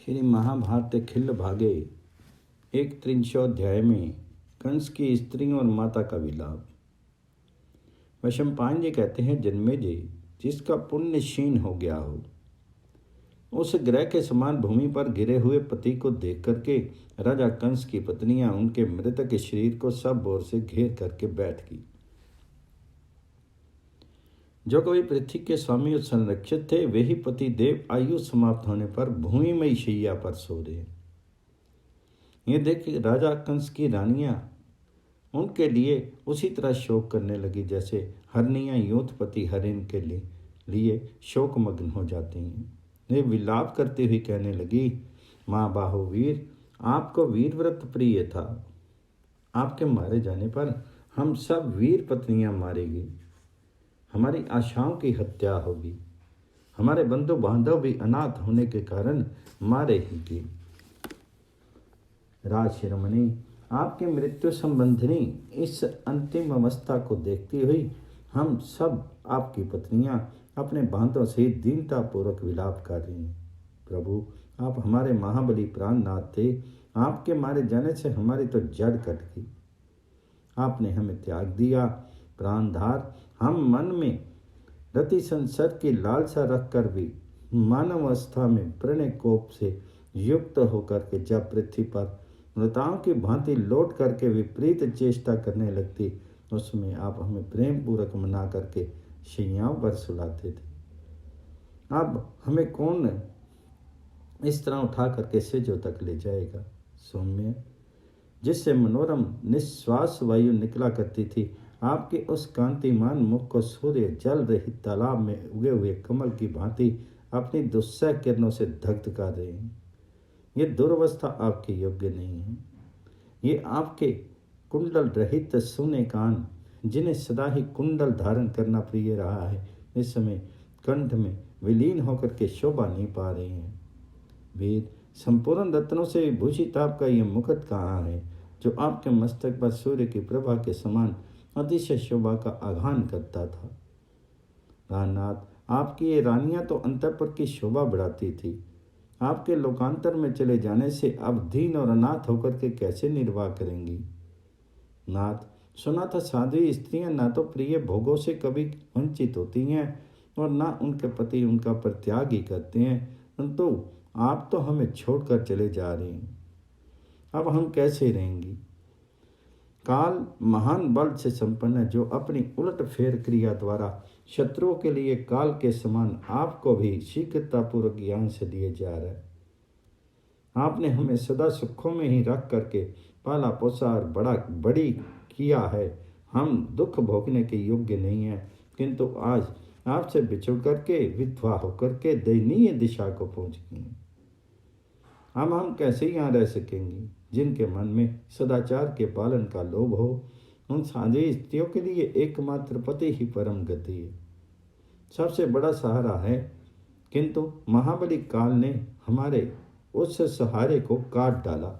श्री महाभारत खिल्ल भागे एक 300 में कंस की स्त्री और माता का विलाप। वैशंपायन जी कहते हैं, जन्मेजय, जिसका पुण्य क्षीण हो गया हो, उस ग्रह के समान भूमि पर गिरे हुए पति को देख करके राजा कंस की पत्नियां उनके मृतक शरीर को सब ओर से घेर करके बैठ गई। जो कभी पृथ्वी के स्वामी और संरक्षित थे, वे ही पति देव आयु समाप्त होने पर भूमिमयी शैया पर सो रहे। ये देख राजा कंस की रानियां उनके लिए उसी तरह शोक करने लगी जैसे हरनियां योधपति हरिण के लिए शोकमग्न हो जाती हैं। वे विलाप करते हुए कहने लगी, माँ बाहुवीर, आपको वीरव्रत प्रिय था। आपके मारे जाने पर हम सब वीर पत्नियां मारेगी, हमारी आशाओं की हत्या होगी, हमारे बंधु बांधव भी अनाथ होने के कारण मारे ही गए। राज शिरोमणि, आपकी मृत्यु संबंधिनी इस अंतिम अवस्था को देखती हुई हम सब आपकी पत्नियां अपने बांधों से दीनतापूर्वक विलाप कर रही हैं। प्रभु, आप हमारे महाबली प्राणनाथ थे, आपके मारे जाने से हमारी तो जड़ कट गई। आपने हमें त्याग दिया। प्राणधार, हम मन में रति संसद की लालसा रखकर भी मानव अवस्था में प्रणय कोप से युक्त होकर के जब पृथ्वी पर मृताओं की भांति लौट करके विपरीत चेष्टा करने लगती, उसमें आप हमें प्रेम पूर्वक मना करके शैयाओं पर सुलाते थे। अब हमें कौन इस तरह उठा करके सेजों तक ले जाएगा। सौम्य, जिससे मनोरम निश्वास वायु निकला करती थी, आपके उस कांतिमान मुख को सूर्य जल रहित तालाब में उगे हुए कमल की भांति अपनी दुस्सह किरणों से दग्ध कर रहे हैं। ये दुर्वस्था आपके योग्य नहीं है। ये आपके कुंडल रहित सुने कान, जिन्हें सदा ही कुंडल धारण करना प्रिय रहा है, इस समय कंठ में विलीन होकर के शोभा नहीं पा रहे हैं। वीर, संपूर्ण रत्नों से विभूषित आपका ये मुकुट कहाँ है, जो आपके मस्तक पर सूर्य की प्रभा के समान अतिशय शोभा का आघान करता था। प्राणनाथ, आपकी ये रानियां तो अंतःपुर की शोभा बढ़ाती थी। आपके लोकांतर में चले जाने से अब दीन और अनाथ होकर के कैसे निर्वाह करेंगी। नाथ, सुना था साध्वी स्त्रियां ना तो प्रिय भोगों से कभी वंचित होती हैं और ना उनके पति उनका परित्याग ही करते हैं, परंतु आप तो हमें छोड़कर चले जा रहे हैं। अब हम कैसे रहेंगी। काल महान बल से संपन्न है, जो अपनी उलट फेर क्रिया द्वारा शत्रुओं के लिए काल के समान आपको भी शीघ्रतापूर्वक यहाँ से लिए जा रहा है। आपने हमें सदा सुखों में ही रख करके पाला पोसा और बड़ी किया है। हम दुख भोगने के योग्य नहीं हैं, किंतु आज आपसे बिछुड़ करके विधवा होकर के दयनीय दिशा को पहुँच गए हैं। अब हम कैसे यहाँ रह सकेंगे। जिनके मन में सदाचार के पालन का लोभ हो, उन साध्वी स्त्रियों के लिए एकमात्र पति ही परम गति है, सबसे बड़ा सहारा है, किंतु महाबली काल ने हमारे उस सहारे को काट डाला।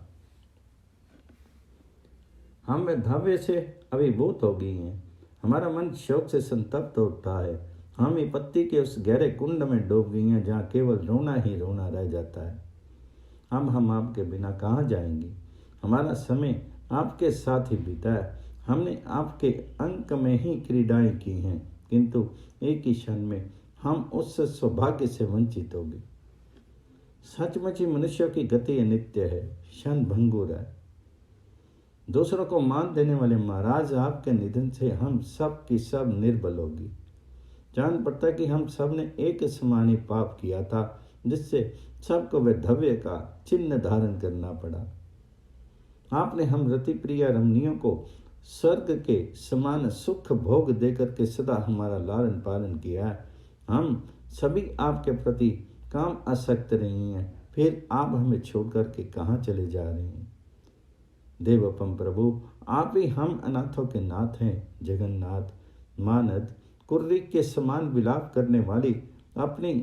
हम धैर्य से अभिभूत हो गई हैं, हमारा मन शोक से संतप्त हो उठा है। हम विपत्ति के उस गहरे कुंड में डूब गई हैं, जहाँ केवल रोना ही रोना रह जाता है। हम आपके बिना कहाँ जाएंगे। हमारा समय आपके साथ ही बीता है। हमने आपके अंक में ही क्रीडाएं की हैं, किंतु एक ही क्षण में हम उस सौभाग्य से वंचित हो गए। सचमुच ही मनुष्यों की गति अनित्य है, क्षण भंगुर है। दूसरों को मान देने वाले महाराज, आपके निधन से हम सब की सब निर्बल होगी। जान पड़ता कि हम सब ने एक समान ही पाप किया था, जिससे सबको वैधव्य का चिन्ह धारण करना पड़ा। आपने हम रति प्रिया रमणियों को स्वर्ग के समान सुख भोग देकर के सदा हमारा लालन पालन किया है। हम सभी आपके प्रति काम आसक्त रही हैं, फिर आप हमें छोड़ करके कहाँ चले जा रहे हैं। देवोपम प्रभु, आप ही हम अनाथों के नाथ हैं। जगन्नाथ, मानद, कुर्री के समान विलाप करने वाली अपनी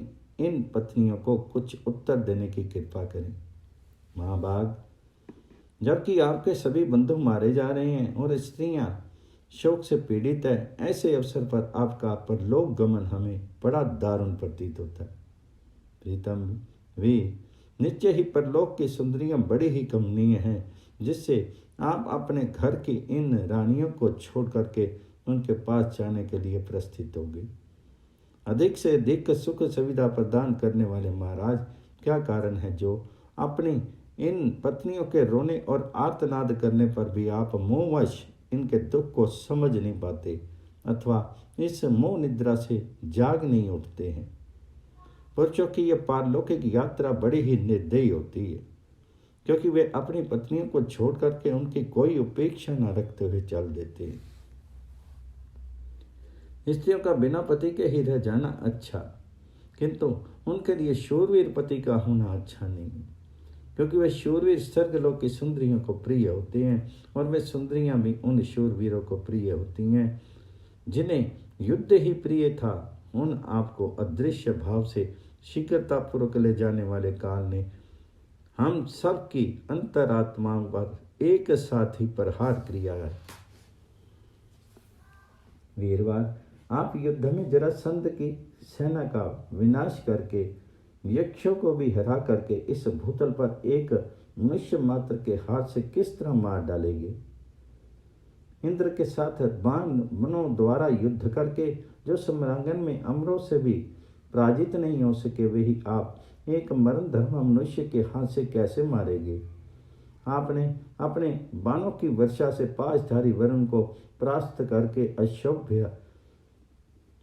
इन पत्नियों को कुछ उत्तर देने की कृपा करें। महाभाग, जबकि आपके सभी बंधु मारे जा रहे हैं और स्त्रियां शोक से पीड़ित है, ऐसे अवसर पर आपका परलोक गमन हमें बड़ा दारुण प्रतीत होता है। प्रीतम वीर, निश्चय ही परलोक की सुंदरियां बड़ी ही कमनीय हैं, जिससे आप अपने घर की इन रानियों को छोड़ करके उनके पास जाने के लिए प्रस्थित होंगे। अधिक से अधिक सुख सुविधा प्रदान करने वाले महाराज, क्या कारण है जो अपनी इन पत्नियों के रोने और आर्तनाद करने पर भी आप मोहवश इनके दुख को समझ नहीं पाते अथवा इस मोह निद्रा से जाग नहीं उठते हैं। पुरुषों की यह पारलौकिक यात्रा बड़ी ही निर्दयी होती है, क्योंकि वे अपनी पत्नियों को छोड़ करके उनकी कोई उपेक्षा न रखते हुए चल देते हैं। स्त्रियों का बिना पति के ही रह जाना अच्छा, किंतु उनके लिए शूरवीर पति का होना अच्छा नहीं, क्योंकि वे शूरवीर स्वर्गलोक की सुंदरियों को प्रिय होते हैं और वे सुंदरियां भी उन शूरवीरों को प्रिय होती हैं जिन्हें युद्ध ही प्रिय था। उन आपको अदृश्य भाव से शीघ्रतापूर्वक ले जाने वाले काल ने हम सब की अंतरात्माओं पर एक साथ ही प्रहार किया है। वीरवार, आप युद्ध में जरासंध की सेना का विनाश करके यक्षों को भी हरा करके इस भूतल पर एक मनुष्य मात्र के हाथ से किस तरह मार डालेंगे। इंद्र के साथ बाणों द्वारा युद्ध करके जो सम्रांगन में अमरों से भी पराजित नहीं हो सके, वही आप एक मरण धर्म मनुष्य के हाथ से कैसे मारेंगे। आपने अपने बाणों की वर्षा से पाशधारी वरुण को परास्त करके अशोभ्य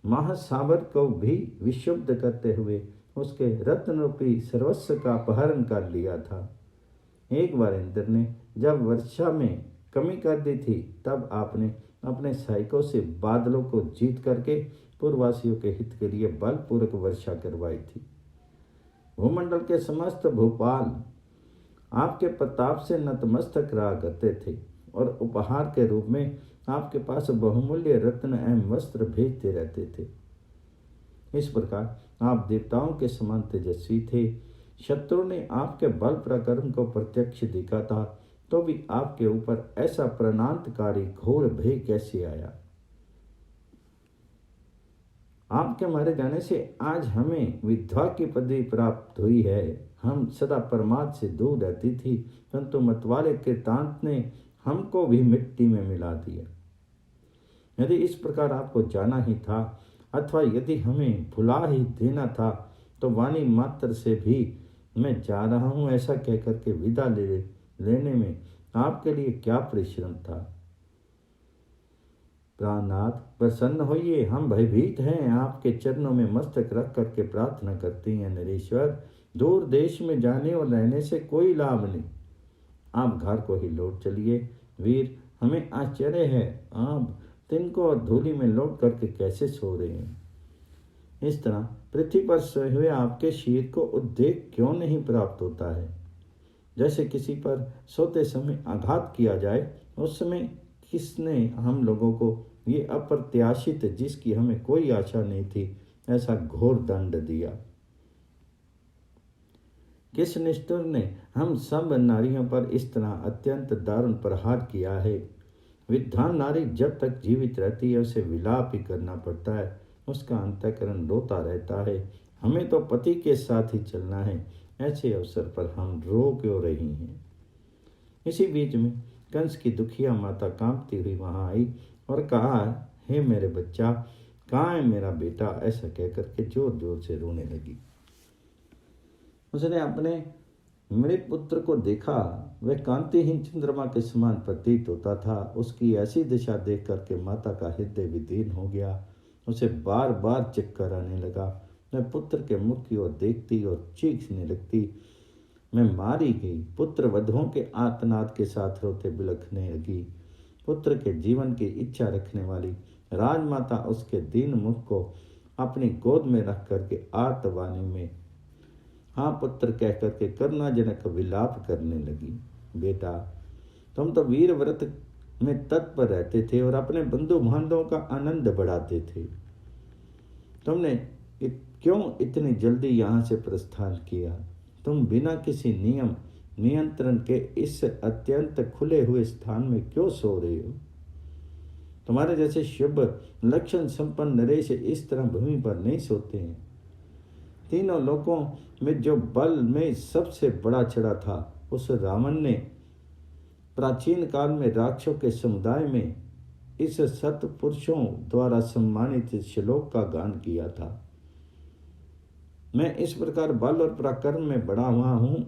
महासावर को भी विशुद्ध करते हुए उसके रत्नरूपी सर्वस्व का अपहरण कर लिया था। एक बार इंद्र ने जब वर्षा में कमी कर दी थी, तब आपने अपने सहायकों से बादलों को जीत करके पूर्ववासियों के हित के लिए बलपूर्वक वर्षा करवाई थी। भूमंडल के समस्त भूपाल आपके प्रताप से नतमस्तक रहा करते थे और उपहार के रूप में आपके पास बहुमूल्य रत्न एवं वस्त्र भेजते रहते थे। इस प्रकार आप देवताओं के समान तेजस्वी थे। शत्रु ने आपके बल पराक्रम को प्रत्यक्ष देखा था, तो भी आपके ऊपर ऐसा प्राणांतकारी घोर भय कैसे आया। आपके मारे जाने से आज हमें विधवा की पदवी प्राप्त हुई है। हम सदा परमार्थ से दूर रहती थी, परंतु मतवाले के तांत ने हमको भी मिट्टी में मिला दिया। यदि इस प्रकार आपको जाना ही था अथवा यदि हमें भुला ही देना था, तो वाणी मात्र से भी मैं जा रहा हूँ ऐसा कहकर के विदा लेने में आपके लिए क्या परिश्रम था। प्राणनाथ, प्रसन्न होइए, हम भयभीत हैं। आपके चरणों में मस्तक रख करके प्रार्थना करती हैं। नरेश्वर, दूर देश में जाने और रहने से कोई लाभ नहीं, आप घर को ही लौट चलिए। वीर, हमें आश्चर्य है, आप तिनको और धूलि में लौट करके कैसे सो रहे हैं। इस तरह पृथ्वी पर सोए हुए आपके शरीर को उद्वेग क्यों नहीं प्राप्त होता है। जैसे किसी पर सोते समय आघात किया जाए, उस समय किसने हम लोगों को ये अप्रत्याशित, जिसकी हमें कोई आशा नहीं थी, ऐसा घोर दंड दिया। किस निष्ठुर ने हम सब नारियों पर इस तरह अत्यंत दारुण प्रहार किया है। विद्वान नारी जब तक जीवित रहती है उसे विलाप ही करना पड़ता है, उसका अंतःकरण रोता रहता है। हमें तो पति के साथ ही चलना है, ऐसे अवसर पर हम रो क्यों रही हैं। इसी बीच में कंस की दुखिया माता कांपती हुई वहां आई और कहा, हे मेरे बच्चा, कहाँ है मेरा बेटा। ऐसा कहकर के जोर जोर से रोने लगी। उसने अपने मृत पुत्र को देखा, वह कांतिहीन चंद्रमा के समान प्रतीत होता था। उसकी ऐसी दिशा देख करके माता का हृदय विदीर्ण हो गया। उसे बार बार चक्कर आने लगा। वह पुत्र के मुख की ओर देखती और चीखने लगती, मैं मारी गई। पुत्र वधुओं के आर्तनाद के साथ रोते बिलखने लगी। पुत्र के जीवन की इच्छा रखने वाली राजमाता उसके दीन मुख को अपनी गोद में रख करके आर्तवाणी में हाँ पुत्र कह करके करुणाजनक विलाप करने लगी। बेटा, तुम तो वीर व्रत में तत्पर रहते थे और अपने बंधु बांधवों का आनंद बढ़ाते थे। तुमने क्यों इतनी जल्दी यहाँ से प्रस्थान किया। तुम बिना किसी नियंत्रण के इस अत्यंत खुले हुए स्थान में क्यों सो रहे हो। तुम्हारे जैसे शुभ लक्षण संपन्न नरेश इस तरह भूमि पर नहीं सोते हैं। तीनों लोकों में जो बल में सबसे बड़ा चढ़ा था, उस रावण ने प्राचीन काल में राक्षसों के समुदाय में इस सत्पुरुषों द्वारा सम्मानित श्लोक का गान किया था। मैं इस प्रकार बल और पराक्रम में बड़ा हुआ हूँ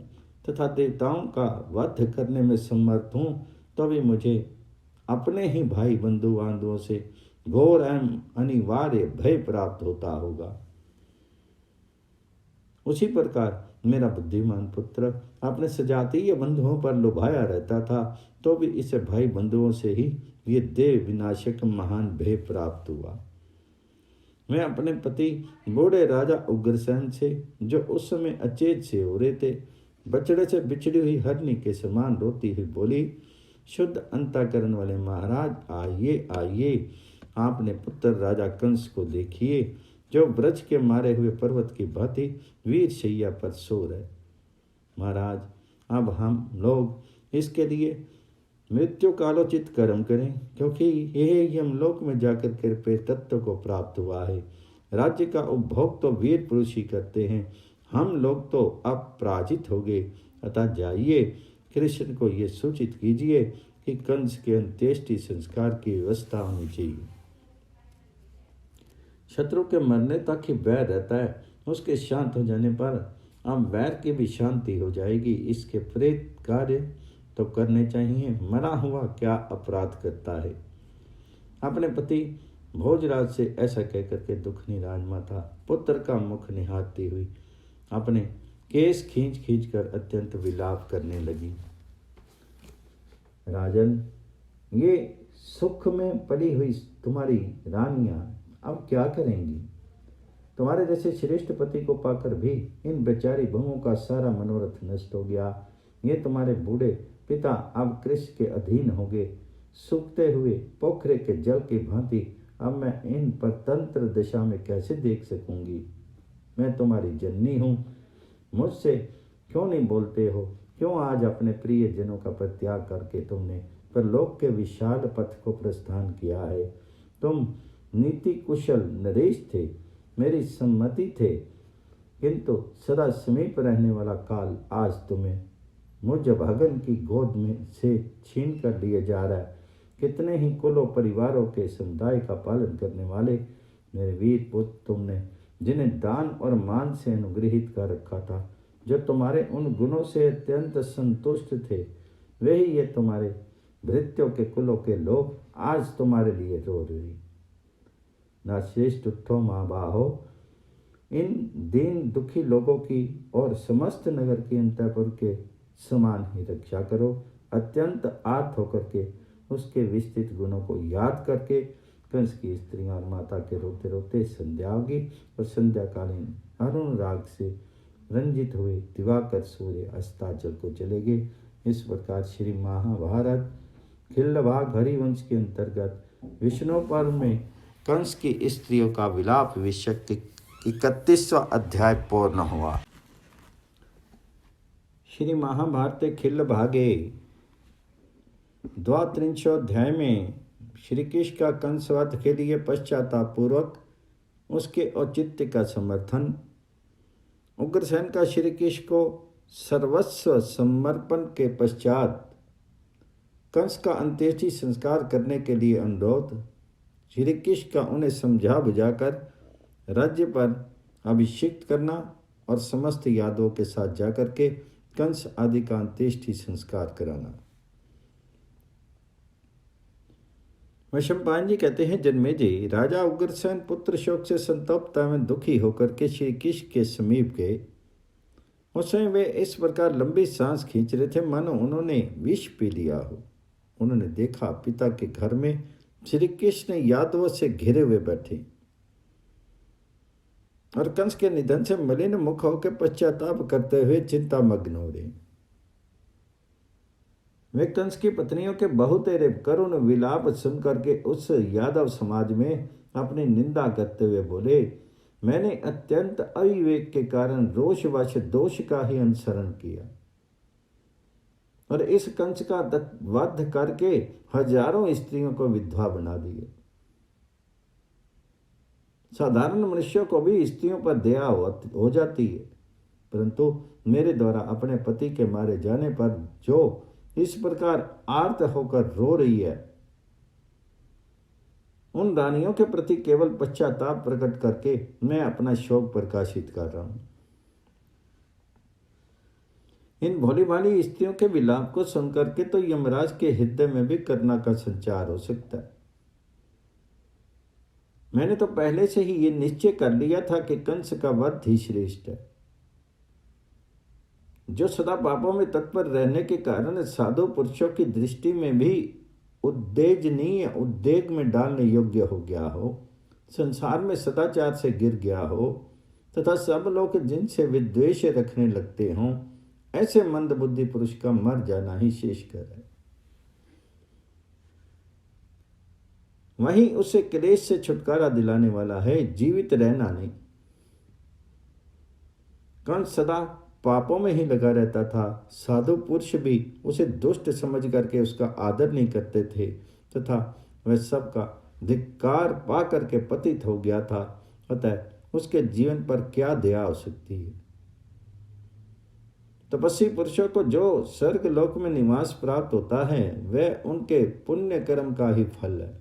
तथा देवताओं का वध करने में समर्थ हूँ, तो भी मुझे अपने ही भाई बंधु बांधवों से घोर एवं अनिवार्य भय प्राप्त होता होगा। उसी प्रकार मेरा बुद्धिमान पुत्र अपने सजातीय बंधुओं पर लुभाया रहता था, तो भी इसे भाई बंधुओं से ही ये देव विनाशक महान भय प्राप्त हुआ। मैं अपने पति बूढ़े राजा उग्रसेन से, जो उस समय अचेत से हो रहे थे, बछड़े से बिछड़ी हुई हरनी के समान रोती हुई बोली, शुद्ध अंतःकरण वाले महाराज, आइए आइए, आपने पुत्र राजा कंस को देखिए, जो ब्रज के मारे हुए पर्वत की भांति वीर शैया पर सो रहे। महाराज, अब हम लोग इसके लिए मृत्यु कालोचित कर्म करें, क्योंकि यही यमलोक में जाकर कृपे तत्व को प्राप्त हुआ है। राज्य का उपभोग तो वीर पुरुष ही करते हैं, हम लोग तो अब पराजित हो गए। अतः जाइए, कृष्ण को ये सूचित कीजिए कि कंस के अंत्येष्टि संस्कार की व्यवस्था होनी चाहिए। शत्रु के मरने तक ही वैर रहता है, उसके शांत हो जाने पर अब वैर की भी शांति हो जाएगी। इसके प्रेत कार्य तो करने चाहिए। मरा हुआ क्या अपराध करता है। अपने पति भोजराज से ऐसा कहकर के दुखनी राजमाता पुत्र का मुख निहारती हुई अपने केस खींच खींच कर अत्यंत विलाप करने लगी। राजन, ये सुख में पड़ी हुई तुम्हारी रानियां अब क्या करेंगी? तुम्हारे जैसे श्रेष्ठ पति को पाकर भी इन बेचारी बहुओं का सारा मनोरथ नष्ट हो गया। ये तुम्हारे बूढ़े पिता अब कृष्ण के अधीन हो गए। सूखते हुए पोखरे के जल की भांति अब मैं इन पर तंत्र दशा में कैसे देख सकूंगी? मैं तुम्हारी जननी हूँ, मुझसे क्यों नहीं बोलते हो? क्यों आज अपने प्रिय जनों का परित्याग करके तुमने परलोक के विशाल पथ को प्रस्थान किया है? तुम नीति कुशल नरेश थे, मेरी सम्मति थे, किंतु सदा समीप रहने वाला काल आज तुम्हें मुझ भगन की गोद में से छीन कर लिए जा रहा है। कितने ही कुलों परिवारों के समुदाय का पालन करने वाले मेरे वीर पुत्र तुमने, जिन्हें दान और मान से अनुग्रहित कर रखा था, जो तुम्हारे उन गुणों से अत्यंत संतुष्ट थे, वही ये तुम्हारे भृत्यों के कुलों के लोग आज तुम्हारे लिए रो रहे। ना श्रेष्ठ उठो माँ बाहो, इन दीन दुखी लोगों की और समस्त नगर की अंतःपुर के समान ही रक्षा करो। अत्यंत आर्त होकर के उसके विस्तृत गुणों को याद करके कंस की स्त्रियां और माता के रोते रोते संध्या होगी और संध्याकालीन अरुण राग से रंजित हुए दिवाकर सूर्य अस्ताचल को चलेंगे। इस प्रकार श्री महाभारत खिल्ल भाग हरिवंश के अंतर्गत विष्णु पर्व में कंस की स्त्रियों का विलाप विषयक 31वां अध्याय पूर्ण हुआ। श्री महाभारत खिल्ल भागे द्वात्रिंशोध्याय में श्री कृष्ण का कंसवध के लिए पश्चाताप पूर्वक उसके औचित्य का समर्थन, उग्रसेन का श्री कृष्ण को सर्वस्व समर्पण के पश्चात कंस का अंत्येष्टि संस्कार करने के लिए अनुरोध, श्री कृष्ण का उन्हें समझा बुझाकर राज्य पर अभिषिक्त करना और समस्त यादवों के साथ जाकर के कंस आदि का अंत्येष्टि संस्कार कराना। वैशंपायन जी कहते हैं, जन्मेजय राजा उग्रसेन पुत्र शोक से संतप्त एवं दुखी होकर के श्री कृष्ण के समीप गए। उस समय वे इस प्रकार लंबी सांस खींच रहे थे मानो उन्होंने विष पी लिया हो। उन्होंने देखा पिता के घर में श्री कृष्ण यादवों से घिरे हुए बैठे और कंस के निधन से मलिन मुख होकर पश्चाताप करते हुए चिंता मग्न हो रहे। वे कंस की पत्नियों के बहुतेरे करुण विलाप सुनकर के उस यादव समाज में अपनी निंदा करते हुए बोले, मैंने अत्यंत अविवेक के कारण रोषवश दोष का ही अनुसरण किया और इस कंस का वध करके हजारों स्त्रियों को विधवा बना दिए। साधारण मनुष्यों को भी स्त्रियों पर दया हो जाती है, परंतु मेरे द्वारा अपने पति के मारे जाने पर जो इस प्रकार आर्त होकर रो रही है, उन रानियों के प्रति केवल पश्चाताप प्रकट करके मैं अपना शोक प्रकाशित कर रहा हूं। इन भोली भाली स्त्रियों के विलाप को सुनकर के तो यमराज के हृदय में भी करुणा का संचार हो सकता है। मैंने तो पहले से ही ये निश्चय कर लिया था कि कंस का वध ही श्रेष्ठ है, जो सदा पापों में तत्पर रहने के कारण साधु पुरुषों की दृष्टि में भी उद्देजनीय उद्वेग में डालने योग्य हो गया हो, संसार में सदाचार से गिर गया हो तथा सब लोग जिनसे विद्वेष रखने लगते हों, ऐसे मंदबुद्धि पुरुष का मर जाना ही शेषकर है। वहीं उसे क्लेश से छुटकारा दिलाने वाला है, जीवित रहना नहीं। कंस सदा पापों में ही लगा रहता था, साधु पुरुष भी उसे दुष्ट समझ करके उसका आदर नहीं करते थे तथा वह सबका धिक्कार पा करके पतित हो गया था। अतः उसके जीवन पर क्या दया हो सकती है। तपस्वी पुरुषों को जो स्वर्ग लोक में निवास प्राप्त होता है, वह उनके पुण्य कर्म का ही फल है।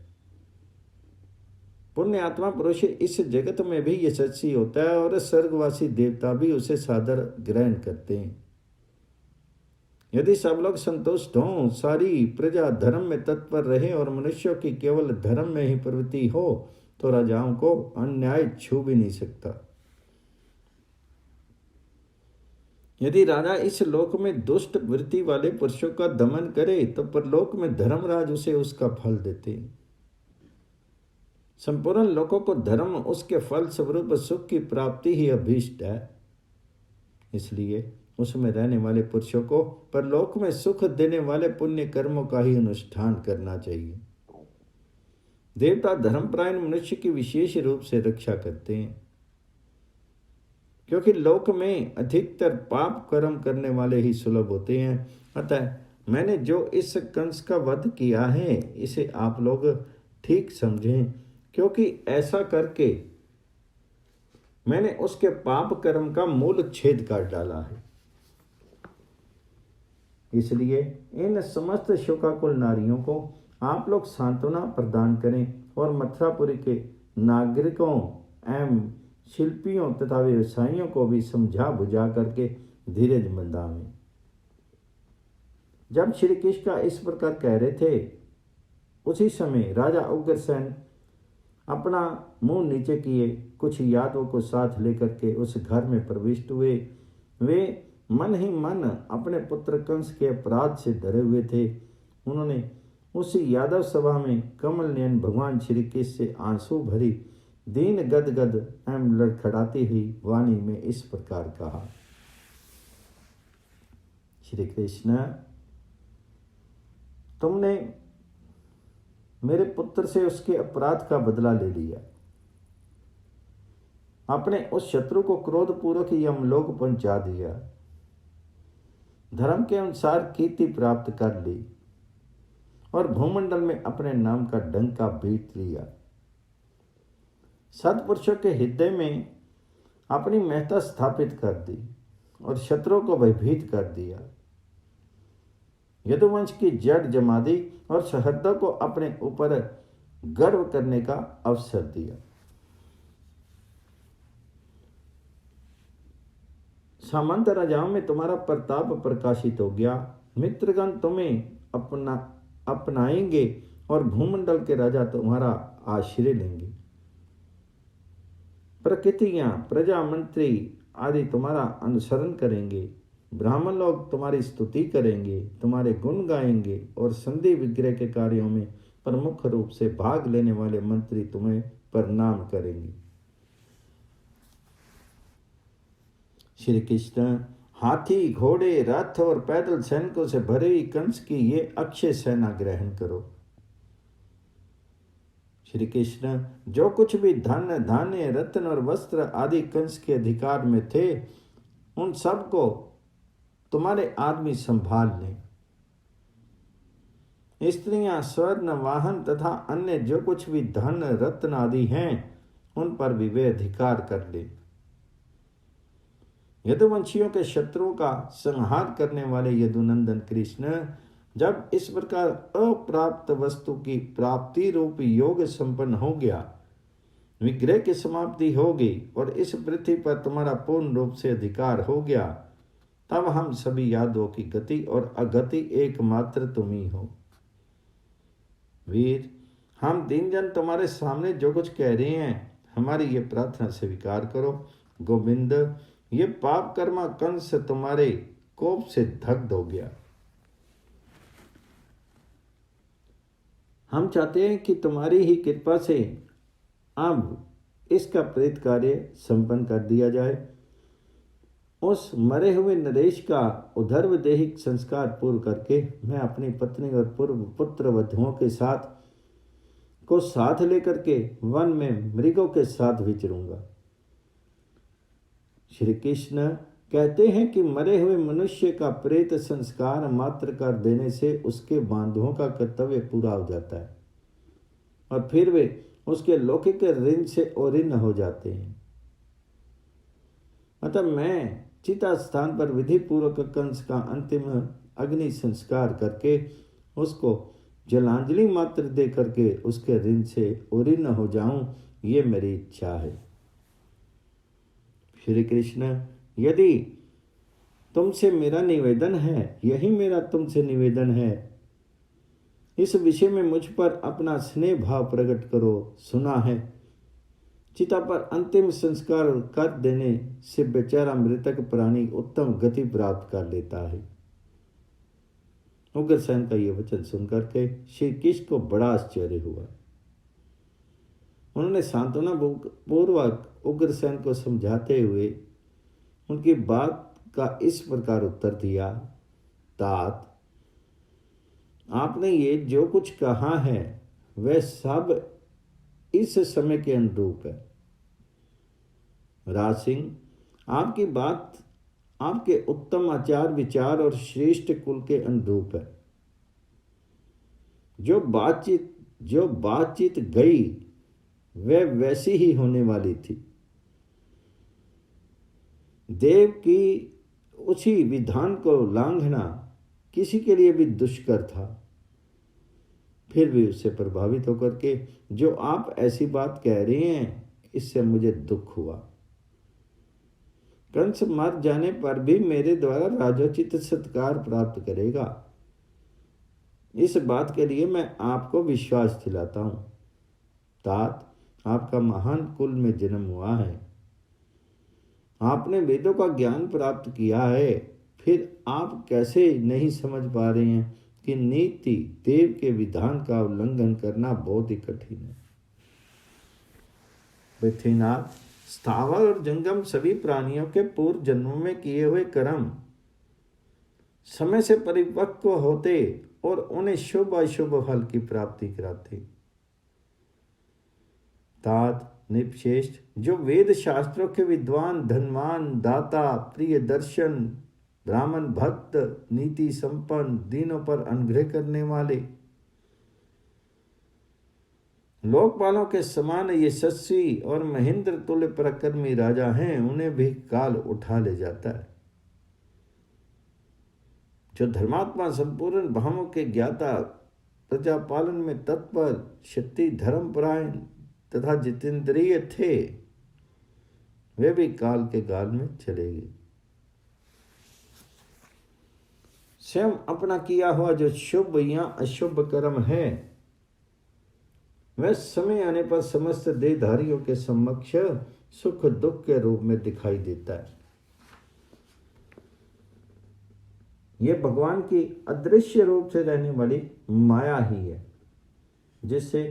पुण्य आत्मा पुरुष इस जगत में भी यशस्वी होता है और स्वर्गवासी देवता भी उसे सादर ग्रहण करते हैं। यदि सब लोग संतुष्ट हों, सारी प्रजा धर्म में तत्पर रहे और मनुष्यों की केवल धर्म में ही प्रवृत्ति हो, तो राजाओं को अन्याय छू भी नहीं सकता। यदि राजा इस लोक में दुष्ट वृत्ति वाले पुरुषों का दमन करे, तो परलोक में धर्मराज उसे उसका फल देते हैं। संपूर्ण लोकों को धर्म उसके फल स्वरूप सुख की प्राप्ति ही अभीष्ट है। इसलिए उसमें रहने वाले पुरुषों को परलोक में सुख देने वाले पुण्य कर्मों का ही अनुष्ठान करना चाहिए। देवता धर्मपरायण मनुष्य की विशेष रूप से रक्षा करते हैं, क्योंकि लोक में अधिकतर पाप कर्म करने वाले ही सुलभ होते हैं। अतः मैंने जो इस कंस का वध किया है, इसे आप लोग ठीक समझें, क्योंकि ऐसा करके मैंने उसके पाप कर्म का मूल छेद कर डाला है। इसलिए इन समस्त शोकाकुल नारियों को आप लोग सांत्वना प्रदान करें और मथुरापुरी के नागरिकों एवं शिल्पियों तथा व्यवसायियों को भी समझा बुझा करके धीरज मंदावें। जब श्री कृष्ण इस प्रकार कह रहे थे, उसी समय राजा उग्रसेन अपना मुंह नीचे किए कुछ यादवों को साथ लेकर के उस घर में प्रविष्ट हुए। वे मन ही मन अपने पुत्र कंस के अपराध से डरे हुए थे। उन्होंने उसी यादव सभा में कमल नयन भगवान श्री कृष्ण से आंसू भरी दीन गदगद एवं लड़खड़ाती हुई वाणी में इस प्रकार कहा, श्री कृष्ण, तुमने मेरे पुत्र से उसके अपराध का बदला ले लिया, अपने उस शत्रु को क्रोधपूर्वक यमलोक पहुंचा दिया, धर्म के अनुसार कीर्ति प्राप्त कर ली और भूमंडल में अपने नाम का डंका बीट लिया। सत्पुरुषों के हृदय में अपनी महत्ता स्थापित कर दी और शत्रुओं को भयभीत कर दिया। यदुवंश की जड़ जमा दी और सहृदय को अपने ऊपर गर्व करने का अवसर दिया। सामंत राजाओं में तुम्हारा प्रताप प्रकाशित हो गया। मित्रगण तुम्हें अपनाएंगे और भूमंडल के राजा तुम्हारा आश्रय लेंगे। प्रकृतियां, प्रजा, मंत्री आदि तुम्हारा अनुसरण करेंगे। ब्राह्मण लोग तुम्हारी स्तुति करेंगे, तुम्हारे गुण गाएंगे और संधि विग्रह के कार्यों में प्रमुख रूप से भाग लेने वाले मंत्री तुम्हें प्रणाम करेंगे। श्री कृष्ण, हाथी, घोड़े, रथ और पैदल सैनिकों से भरे हुई कंस की ये अक्षय सेना ग्रहण करो। श्री कृष्ण, जो कुछ भी धन, धान्य, रत्न और वस्त्र आदि कंस के अधिकार में थे, उन सब को तुम्हारे आदमी संभाल लें। स्त्रियां, स्वर्ण, वाहन तथा अन्य जो कुछ भी धन, रत्न आदि हैं, उन पर भी वे अधिकार कर ले। यदुवंशियों के शत्रुओं का संहार करने वाले यदुनंदन कृष्ण जब इस प्रकार अप्राप्त वस्तु की प्राप्ति रूप योग संपन्न हो गया, विग्रह की समाप्ति हो गई और इस पृथ्वी पर तुम्हारा पूर्ण रूप से अधिकार हो गया, तब हम सभी यादवों की गति और अगति एकमात्र तुम ही हो। वीर, हम दीनजन तुम्हारे सामने जो कुछ कह रहे हैं, हमारी ये प्रार्थना स्वीकार करो। गोविंद, ये पाप कर्मा कंस तुम्हारे कोप से दग्ध हो गया। हम चाहते हैं कि तुम्हारी ही कृपा से अब इसका प्रेत कार्य संपन्न कर दिया जाए। उस मरे हुए नरेश का उधर्व देहिक संस्कार पूर्ण करके मैं अपनी पत्नी और पूर्व पुत्र वधुओं के साथ लेकर के वन में मृगों के साथ विचरूंगा। श्री कृष्ण कहते हैं कि मरे हुए मनुष्य का प्रेत संस्कार मात्र कर देने से उसके बांधवों का कर्तव्य पूरा हो जाता है और फिर वे उसके लौकिक ऋण से अरिन्न हो जाते हैं। अतः मैं चिता स्थान पर विधि पूर्वक कंस का अंतिम अग्नि संस्कार करके उसको जलांजलि मात्र दे करके उसके ऋण से अरिन्न हो जाऊं, ये मेरी इच्छा है। श्री कृष्ण, यदि तुमसे मेरा निवेदन है, यही मेरा तुमसे निवेदन है, इस विषय में मुझ पर अपना स्नेह भाव प्रकट करो। सुना है चिता पर अंतिम संस्कार कर देने से बेचारा मृतक प्राणी उत्तम गति प्राप्त कर लेता है। उग्रसेन का यह वचन सुनकर के श्री कृष्ण को बड़ा आश्चर्य हुआ। उन्होंने सांत्वना पूर्वक उग्रसेन को समझाते हुए उनकी बात का इस प्रकार उत्तर दिया, तात, आपने ये जो कुछ कहा है वह सब इस समय के अनुरूप है। राज सिंह, आपकी बात आपके उत्तम आचार विचार और श्रेष्ठ कुल के अनुरूप है। जो बातचीत गई वह वैसी ही होने वाली थी। देव की उसी विधान को लांघना किसी के लिए भी दुष्कर था। फिर भी उससे प्रभावित होकर के जो आप ऐसी बात कह रहे हैं, इससे मुझे दुख हुआ। कंस मर जाने पर भी मेरे द्वारा राजोचित सत्कार प्राप्त करेगा, इस बात के लिए मैं आपको विश्वास दिलाता हूं। तात, आपका महान कुल में जन्म हुआ है, आपने वेदों का ज्ञान प्राप्त किया है, फिर आप कैसे नहीं समझ पा रहे हैं कि नीति देव के विधान का उल्लंघन करना बहुत ही कठिन है। पृथ्वीनाथ, स्थावर और जंगम सभी प्राणियों के पूर्व जन्मों में किए हुए कर्म समय से परिपक्व होते और उन्हें शुभ अशुभ फल की प्राप्ति कराते। तात, निपश्रेष्ठ, जो वेद शास्त्रों के विद्वान, धनवान, दाता, प्रिय दर्शन, ब्राह्मण भक्त, नीति संपन्न, दीनों पर अनुग्रह करने वाले, लोकपालों के समान यशस्वी और महेंद्र तुल्य पराक्रमी राजा हैं, उन्हें भी काल उठा ले जाता है। जो धर्मात्मा, संपूर्ण भावों के ज्ञाता, प्रजापालन में तत्पर, क्षत्रिय धर्मपरायण तथा जितेंद्रिय थे, वे भी काल के गाल में चले गए। स्वयं अपना किया हुआ जो शुभ या अशुभ कर्म है, वह समय आने पर समस्त देहधारियों के समक्ष सुख दुख के रूप में दिखाई देता है। यह भगवान की अदृश्य रूप से रहने वाली माया ही है, जिससे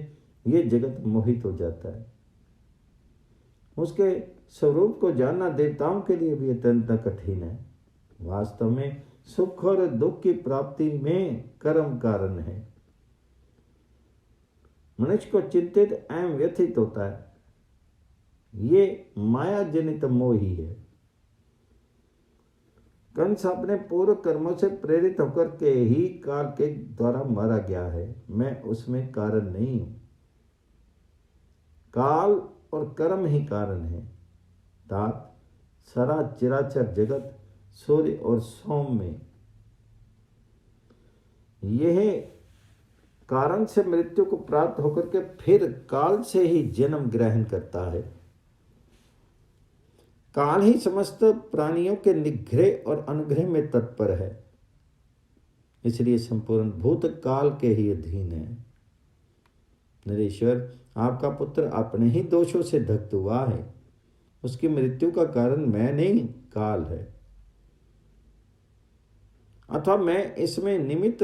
यह जगत मोहित हो जाता है। उसके स्वरूप को जानना देवताओं के लिए भी अत्यंत कठिन है। वास्तव में सुख और दुख की प्राप्ति में कर्म कारण है। मनुष्य को चिंतित एवं व्यथित होता है। ये माया जनित मोह ही है। कंस अपने पूर्व कर्मों से प्रेरित होकर के ही काल के द्वारा मारा गया है। मैं उसमें कारण नहीं हूं। काल और कर्म ही कारण है। तात सारा चराचर जगत सूर्य और सोम में यह कारण से मृत्यु को प्राप्त होकर के फिर काल से ही जन्म ग्रहण करता है। काल ही समस्त प्राणियों के निग्रह और अनुग्रह में तत्पर है, इसलिए संपूर्ण भूत काल के ही अधीन है। नरेश्वर, आपका पुत्र अपने ही दोषों से दग्ध हुआ है। उसकी मृत्यु का कारण मैं नहीं, काल है। अथवा मैं इसमें निमित्त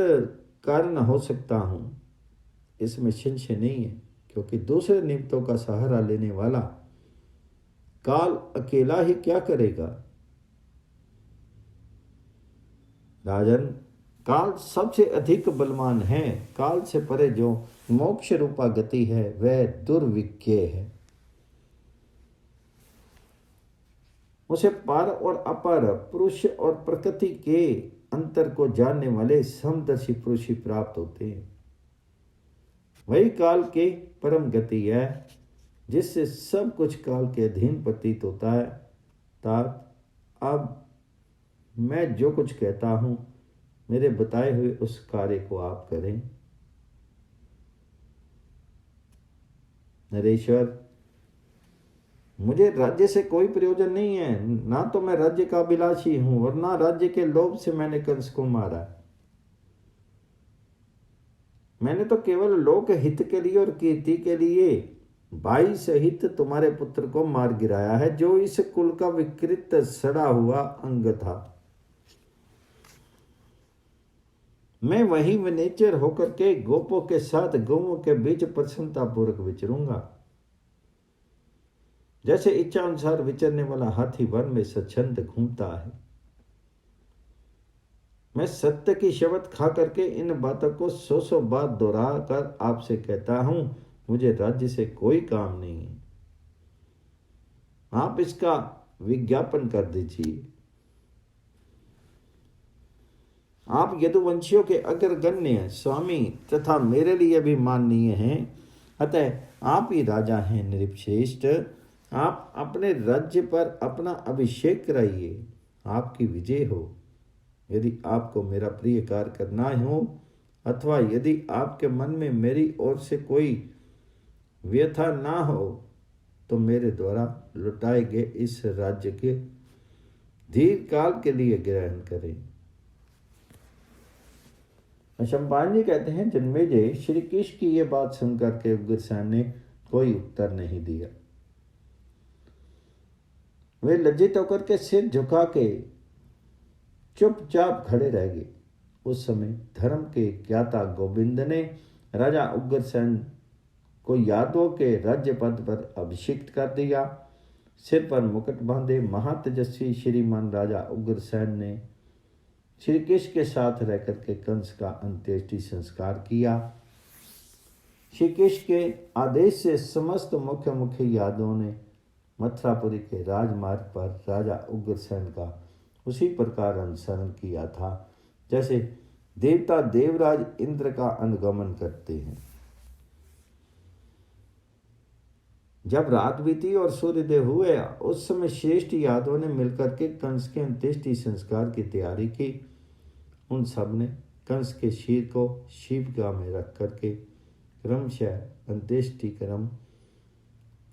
कारण हो सकता हूं, इसमें संशय नहीं है, क्योंकि दूसरे निमित्तों का सहारा लेने वाला काल अकेला ही क्या करेगा। राजन, काल सबसे अधिक बलवान है। काल से परे जो मोक्ष रूपा गति है वह दुर्विज्ञ है। उसे पर और अपर, पुरुष और प्रकृति के अंतर को जानने वाले समदर्शी पुरुष ही प्राप्त होते हैं। वही काल के परम गति है, जिससे सब कुछ काल के अधीन प्रतीत होता है। तात अब मैं जो कुछ कहता हूं, मेरे बताए हुए उस कार्य को आप करें। नरेश्वर, मुझे राज्य से कोई प्रयोजन नहीं है। ना तो मैं राज्य का अभिलाषी हूं और ना राज्य के लोभ से मैंने कंस को मारा। मैंने तो केवल लोक हित के लिए और कीर्ति के लिए भाई सहित तुम्हारे पुत्र को मार गिराया है, जो इस कुल का विकृत सड़ा हुआ अंग था। मैं वही वनेचर होकर के गोपों के साथ गौओं के बीच प्रसन्नता पूर्वक विचरूंगा। जैसे इच्छा अनुसार विचरने वाला हाथी वन में स्वच्छंद घूमता है। मैं सत्य की शपथ खा करके इन बातों को 100 बार दोहरा कर आपसे कहता हूं, मुझे राज्य से कोई काम नहीं है। आप इसका विज्ञापन कर दीजिए। आप यदुवंशियों के अग्रगण्य स्वामी तथा मेरे लिए भी माननीय हैं, अतः आप ही राजा हैं नृपश्रेष्ठ। आप अपने राज्य पर अपना अभिषेक कराइए, आपकी विजय हो। यदि आपको मेरा प्रिय कार्य करना हो, अथवा यदि आपके मन में मेरी ओर से कोई व्यथा ना हो, तो मेरे द्वारा लुटाए गए इस राज्य के दीर्घ काल के लिए ग्रहण करें। शंपायन जी कहते हैं, जन्मेजय, श्री कृष्ण की यह बात सुनकर के उग्रसेन ने कोई उत्तर नहीं दिया। वे लज्जित होकर के सिर झुका के चुपचाप खड़े रह गए। उस समय धर्म के ज्ञाता गोविंद ने राजा उग्रसेन को यादवों के राज्य पद पर अभिषिक्त कर दिया। सिर पर मुकुट बांधे महातेजस्वी श्रीमान राजा उग्रसेन ने श्री कृष्ण के साथ रहकर के कंस का अंत्येष्टि संस्कार किया। श्री कृष्ण के आदेश से समस्त मुख्य यादवों ने मथुरापुरी के राजमार्ग पर राजा उग्रसेन का उसी प्रकार अनुसरण किया था, जैसे देवता देवराज इंद्र का अनुगमन करते हैं। जब रात बीती और सूर्योदय हुए, उस समय श्रेष्ठ यादवों ने मिलकर के कंस के अंत्येष्टि संस्कार की तैयारी की। उन सब ने कंस के शीर को शिवगा में रख करके क्रमशः अंत्येष्टि क्रम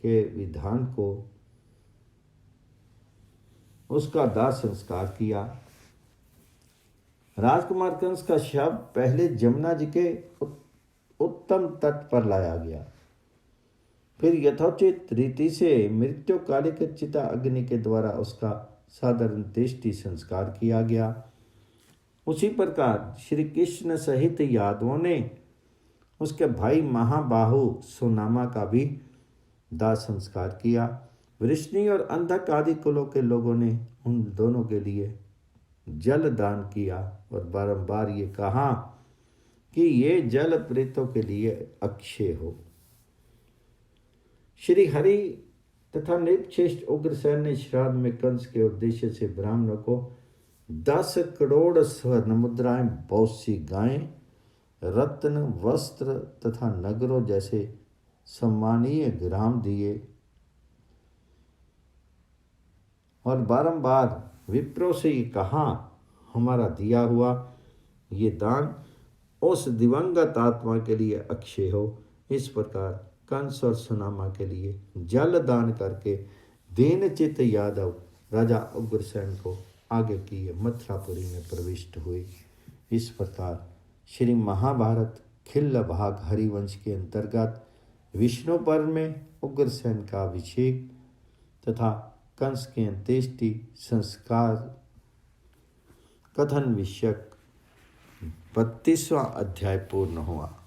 के विधान को उसका दाह संस्कार किया। राजकुमार कंस का शव पहले जमुना जी के उत्तम तट पर लाया गया, फिर यथोचित रीति से मृत्युकालिक चिता अग्नि के द्वारा उसका साधारण अंत्येष्टि संस्कार किया गया। उसी प्रकार श्री कृष्ण सहित यादवों ने उसके भाई महाबाहु सुनामा का भी दाह संस्कार किया। वृष्णि और अंधक आदि कुलों के लोगों ने उन दोनों के लिए जल दान किया और बारंबार ये कहा कि ये जल प्रेतों के लिए अक्षय हो। श्री हरि तथा नृपश्रेष्ठ उग्रसेन ने श्राद्ध में कंस के उद्देश्य से ब्राह्मणों को 10 करोड़ स्वर्ण मुद्राएं, बहुत सी गायें, रत्न, वस्त्र तथा नगरों जैसे सम्मानीय ग्राम दिए और बारंबार विप्रों से ये कहा, हमारा दिया हुआ ये दान उस दिवंगत आत्मा के लिए अक्षय हो। इस प्रकार कंस और सुनामा के लिए जल दान करके दीनचित्त यादव राजा उग्रसेन को आगे की मथुरापुरी में प्रविष्ट हुए। इस प्रकार श्री महाभारत खिल्ल भाग हरिवंश के अंतर्गत विष्णु पर्व में उग्रसेन का अभिषेक तथा कंस के अंत्येष्टि संस्कार कथन विषयक 32वां अध्याय पूर्ण हुआ।